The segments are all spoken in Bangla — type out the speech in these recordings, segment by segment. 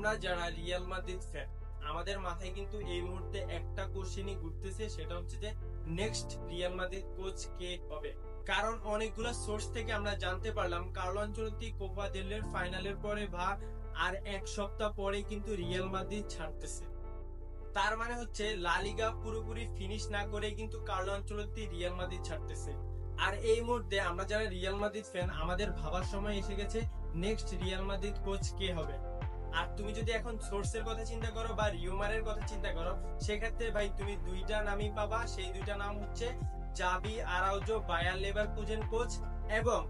আমরা যারা রিয়াল মাদ্রিদ ফ্যান, আমাদের মাথায় কিন্তু এই মুহূর্তে একটা কোশ্চেনই ঘুরতেছে, সেটা হচ্ছে যে নেক্সট রিয়াল মাদ্রিদ কোচ কে হবে। কারণ অনেকগুলো সোর্স থেকে আমরা জানতে পারলাম কার্লো আনচেলত্তি কোপা দেল রের ফাইনালের পরে বা আর এক সপ্তাহ পরে কিন্তু রিয়াল মাদ্রিদ ছাড়তেছে। তার মানে হচ্ছে লা লিগা পুরোপুরি ফিনিশ না করে কিন্তু কার্লো আনচেলত্তি রিয়াল মাদ্রিদ ছাড়তেছে। আর এই মুহূর্তে আমরা যারা রিয়াল মাদ্রিদ ফ্যান, আমাদের ভাবার সময় এসে গেছে নেক্সট রিয়াল মাদ্রিদ কোচ কে হবে। আর তুমি যদি এখন সোর্সের কথা চিন্তা করো বা রিউমারের কথা চিন্তা করো, সেক্ষেত্রে ভাই তুমি দুইটা নামই পাবা। সেই দুইটা নাম হচ্ছে জাবি আরাউজো বায়ার লেভারকুজেন কোচ এবং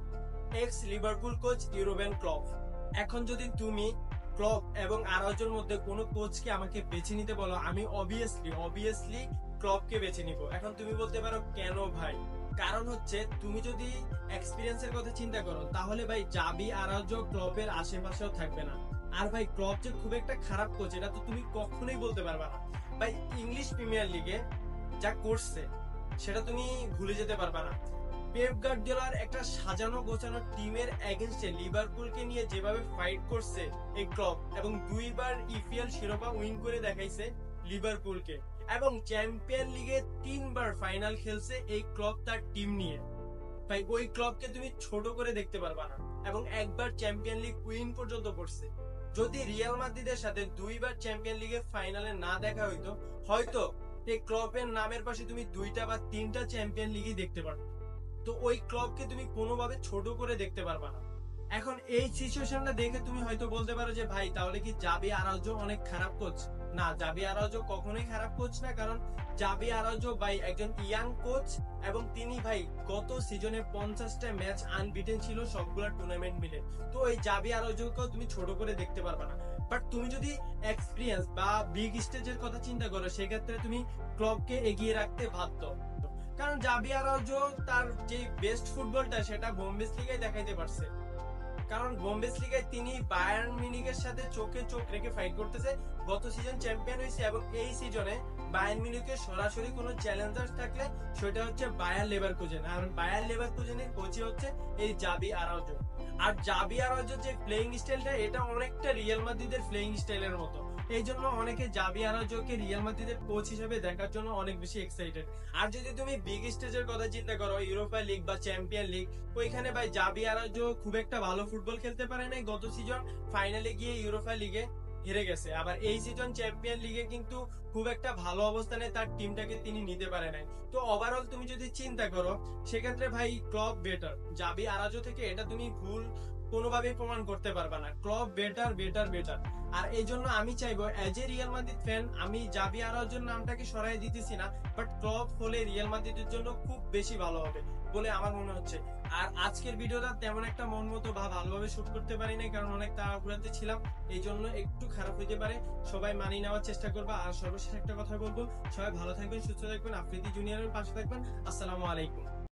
এক্স লিভারপুল কোচ ইউরোবেন ক্লপ। এখন যদি তুমি ক্লপ এবং আরাউজোর মধ্যে কোনো কোচকে আমাকে বেছে নিতে বলো, আমি অবভিয়াসলি ক্লপকে বেছে নিব। এখন তুমি বলতে পারো কেন ভাই? কারণ হচ্ছে তুমি যদি এক্সপিরিয়েন্সের কথা চিন্তা করো, তাহলে ভাই জাবি আরাউজো ক্লপের আশেপাশেও থাকবে না। আর ভাই ক্লপ যে খুব একটা খারাপ কোচ এটা তো তুমি কখনোই বলতে পারবা না। ভাই ইংলিশ প্রিমিয়ার লিগে যা করছে সেটা তুমি ভুলে যেতে পারবা না। পেপ গার্দিওলার একটা সাজানো গোছানো টিমের এগেইনস্টে লিভারপুলকে নিয়ে যেভাবে ফাইট করছে এই ক্লপ, এবং দুইবার ইপিএল শিরোপা উইন করে দেখাইছে লিভারপুলকে, এবং চ্যাম্পিয়ন লিগে 3বার ফাইনাল খেলছে এই ক্লপ তার টিম নিয়ে। ভাই ওই ক্লবকে তুমি ছোট করে দেখতে পারবা না, এবং একবার চ্যাম্পিয়ন লিগ উইন পর্যন্ত করছে। যদি রিয়াল মাদ্রিদের সাথে 2বার চ্যাম্পিয়ন লিগে ফাইনালে না দেখা হইতো, হয়তো এই ক্লবের নামের পাশে তুমি 2টা বা 3টা চ্যাম্পিয়ন লিগই দেখতে পারো। তো ওই ক্লবকে তুমি কোনোভাবে ছোট করে দেখতে পারবা না। এখন এই সিচুয়েশনটা দেখে তুমি হয়তো বলতে পারো যে ভাই তাহলে কি জাবি আরাউজো অনেক খারাপ কোচ? না, জাবি আরাউজো কখনোই খারাপ কোচ না। কারণ জাবি আরাউজো ভাই একজন ইয়াং কোচ, এবং তিনি ভাই গত সিজনে 50টা ম্যাচ আনবিটেন ছিল সবগুলা টুর্নামেন্ট মিলে। তো এই জাবি আরাউজোকেও তুমি ছোট করে দেখতে পারবা না। বাট তুমি যদি এক্সপিরিয়েন্স বা বিগ স্টেজের কথা চিন্তা করো, সেক্ষেত্রে তুমি ক্লবকে এগিয়ে রাখতে বাধ্য। কারণ জাবি আরাউজো তার যে বেস্ট ফুটবলটা সেটা বুন্দেসলিগায় দেখাইতে পারছে। কারণ বুন্দেসলিগায় তিনি বায়ার্ন মিউনিখের সাথে চোখে চোখ রেখে ফাইট করতেছে। গত সিজন চ্যাম্পিয়ন হয়েছে, এবং এই সিজনে বায়ার্ন মিউনিখের সরাসরি কোনো চ্যালেঞ্জার থাকলে সেটা হচ্ছে বায়ার লেভারকুজেন। আর বায়ার লেভারকুজেনের কোচই হচ্ছে এই জাবি আরাউজো। আর জাবি আরাউজোর যে প্লেইং স্টাইলটা, এটা অনেকটা রিয়াল মাদ্রিদের প্লেইং স্টাইলের মতো। এই জন্য অনেকে জাবি আরাউজোকে রিয়াল মাদ্রিদের কোচ হিসেবে দেখার জন্য অনেক বেশি এক্সাইটেড। আর যদি তুমি বিগ স্টেজের কথা চিন্তা করো, ইউরোপা লিগ বা চ্যাম্পিয়ন লিগ, ওইখানে ভাই জাবি আরাউজো খুব একটা ভালো ফুটবল খেলতে পারে নাই। গত সিজন ফাইনালে গিয়ে ইউরোপা লিগে হেরে গেছে। আবার এই সিজন চ্যাম্পিয়ন লিগে কিন্তু খুব একটা ভালো অবস্থানে তার টিমটাকে তিনি নিতে পারে নাই। তো ওভারঅল তুমি যদি চিন্তা করো, সেক্ষেত্রে ভাই ক্লব বেটার। জাবি আরাউজো থেকে এটা তুমি ভুল কোনোভাবেই প্রমাণ করতে পারবা না। Club better better better. আর এই জন্য আমি চাইবো as a Real Madrid fan, আমি জাবি আরাউজোর নামটাকে সরাই দিতেছি না, বাট ক্লব হলে রিয়াল মাদ্রিদের জন্য খুব বেশি ভালো হবে বলে আমার মনে হচ্ছে। আর আজকের ভিডিওটা তেমন একটা মন মতো বা ভালোভাবে শুট করতে পারি নাই, কারণ অনেক তাড়াহুড়াতে ছিলাম। এই জন্য একটু খারাপ হইতে পারে, সবাই মানিয়ে নেওয়ার চেষ্টা করবা। আর সর্বশেষ একটা কথা বলবো, সবাই ভালো থাকবেন, সুস্থ থাকবেন, আফ্রিদি জুনিয়রের পাশে থাকবেন। আসসালামু আলাইকুম।